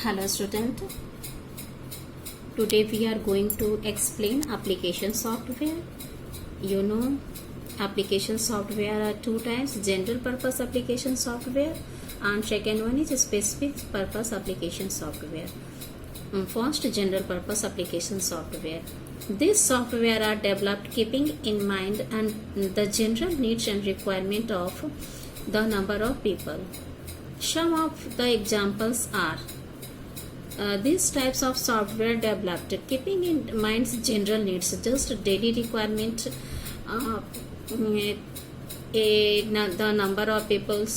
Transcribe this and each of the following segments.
Hello student, today we are going to explain application software. You know, application software are two types: general purpose application software and second one is specific purpose application software. First, general purpose application software. These software are developed keeping in mind and the general needs and requirement of the number of people. Some of the examples are these types of software developed keeping in mind general needs, just daily requirement, the number of peoples,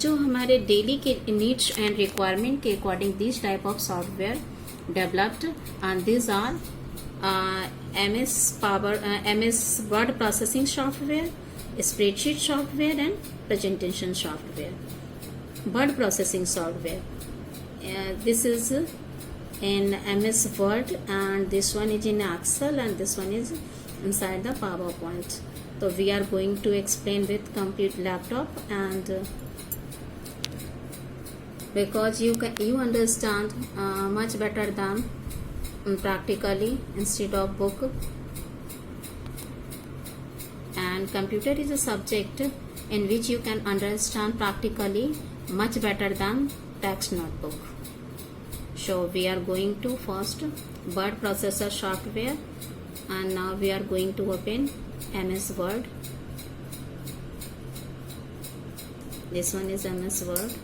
जो हमारे daily के needs and requirement के according this type of software developed and this are MS word processing software, spreadsheet software and presentation software. Word processing software, this is in MS Word and this one is in Excel and this one is inside the PowerPoint. So we are going to explain with complete laptop and because you understand much better than practically instead of book, and computer is a subject in which you can understand practically much better than text notebook. So we are going to first word processor software and now we are going to open MS Word. This one is MS Word.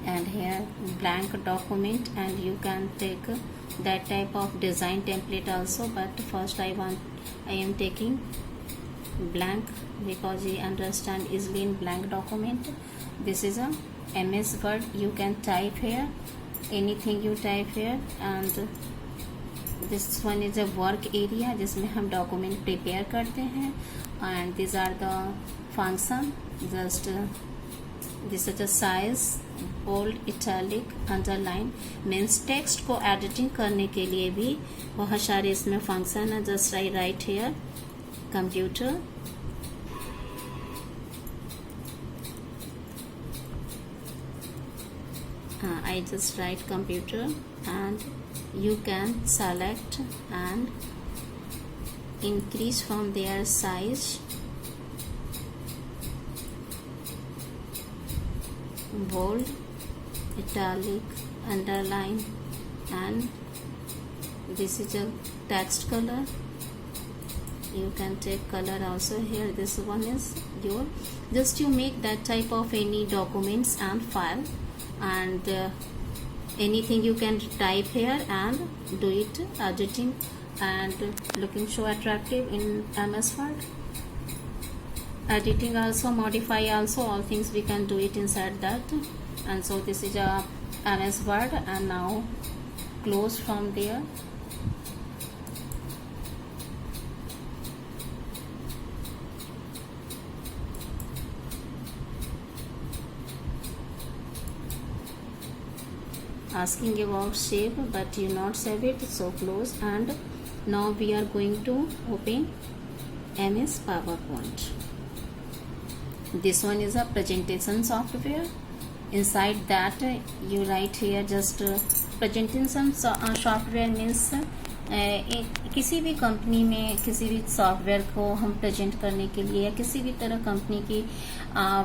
And here blank document, and you can take that type of design template also, but first I am taking blank because you understand easily in blank document. This is a MS Word. You can type here anything you type here, and this one is a work area जिसमें हम document prepare करते हैं, and these are the function. Just this is the size, bold, italic, underline, means text को editing करने के लिए भी बहुत सारे इसमें function है. Just I write here computer, I just write computer, and you can select and increase from their size, bold, italic, underline, and this is a text color. You can take color also here. This one is your, just you make that type of any documents and file, and anything you can type here and do it editing and looking so attractive in MS Word. Editing also, modify also, all things we can do it inside that. And so this is a MS Word, and now close from there. Asking about save, but you not save it, so close. And now we are going to open MS PowerPoint. This one is a presentation software. Inside that you write here just presentation software means किसी भी company में किसी भी software को हम present करने के लिए या किसी भी तरह कंपनी की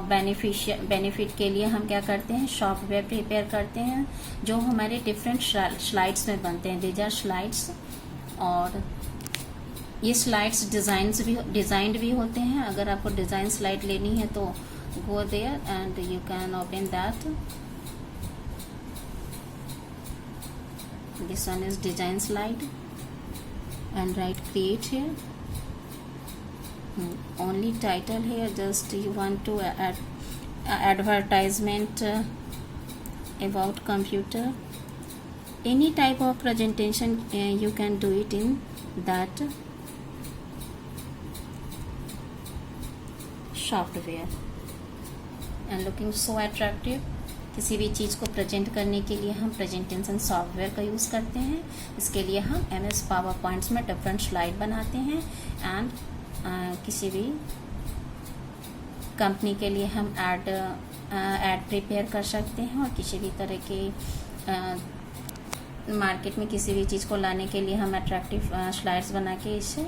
बेनिफिट के लिए हम क्या करते हैं, सॉफ्टवेयर प्रिपेयर करते हैं जो हमारे डिफरेंट स्लाइड्स में बनते हैं. दीज आर स्लाइड्स, और ये स्लाइड्स डिजाइंड भी होते हैं. अगर आपको डिजाइन स्लाइड लेनी है तो go there and you can open that. This one is design slide and write create here. Only title here, just you want to add advertisement about computer, any type of presentation you can do it in that software and looking so attractive. किसी भी चीज़ को present करने के लिए हम presentation software का use करते हैं. इसके लिए हम MS पावर पॉइंट्स में डिफरेंट स्लाइड बनाते हैं एंड किसी भी कंपनी के लिए हम ऐड प्रिपेयर कर सकते हैं, और किसी भी तरह के मार्केट में किसी भी चीज़ को लाने के लिए हम अट्रैक्टिव स्लाइड्स बना के इसे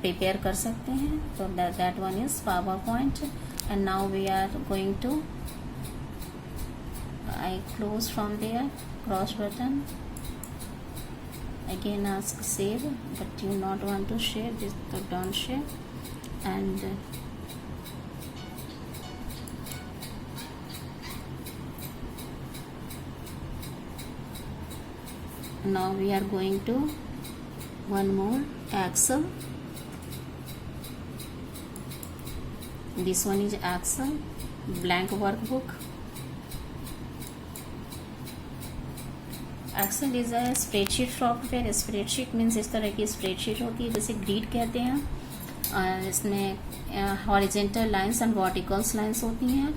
प्रिपेयर कर सकते हैं. तो that one is PowerPoint. And now we are going to I close from there, cross button, again ask save, but you not want to share this, so don't share. And now we are going to one more Excel. This one is Excel blank workbook. Excel is a spreadsheet software. Spreadsheet means इस तरह की spreadsheet होती है जैसे grid कहते हैं, और इसमें horizontal lines and verticals lines होती हैं.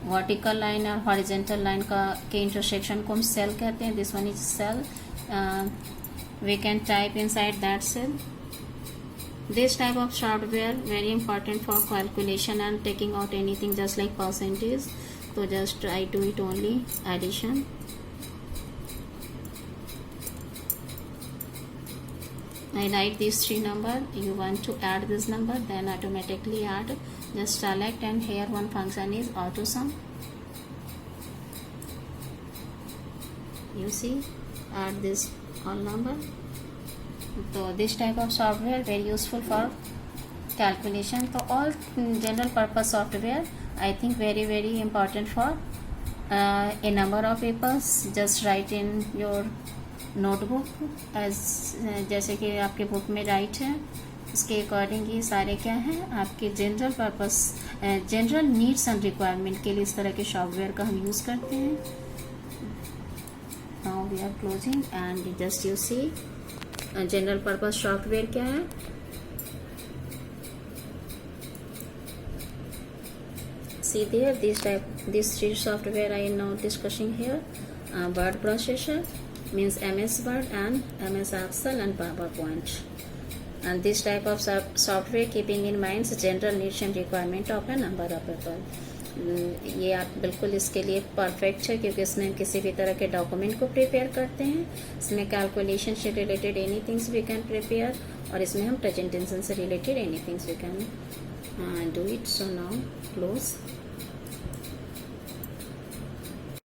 वर्टिकल लाइन और हॉरिजेंटल लाइन के इंटरसेक्शन को हम सेल कहते हैं. This one is cell. We can type inside that cell. This type of software very important for calculation and taking out anything just like percentage. So just I do it only addition. I write these 3 number. You want to add this number, then automatically add. Just select, and here one function is auto sum. You see, add this all number. So this type of software very useful for calculation. So all general purpose software I think very important for a number of papers. Just write in your notebook as जैसे कि आपके book में right है, उसके according ये सारे क्या हैं आपके general purpose general needs and requirement के लिए इस तरह के सॉफ्टवेयर का हम यूज़ करते हैं. Now we are closing and just you see general purpose software क्या है. See there, this 3 software I am now discussing here. Word processor means MS Word and MS Excel and PowerPoint. And this type of software keeping in mind general needs and requirement of a number of people. ये आप बिल्कुल इसके लिए perfect है, क्योंकि इसमें किसी भी तरह के डॉक्यूमेंट को प्रिपेयर करते हैं. इसमें कैलकुलेशन से related any things we can prepare, और इसमें हम प्रेजेंटेशन से related any things we can do it. So now close.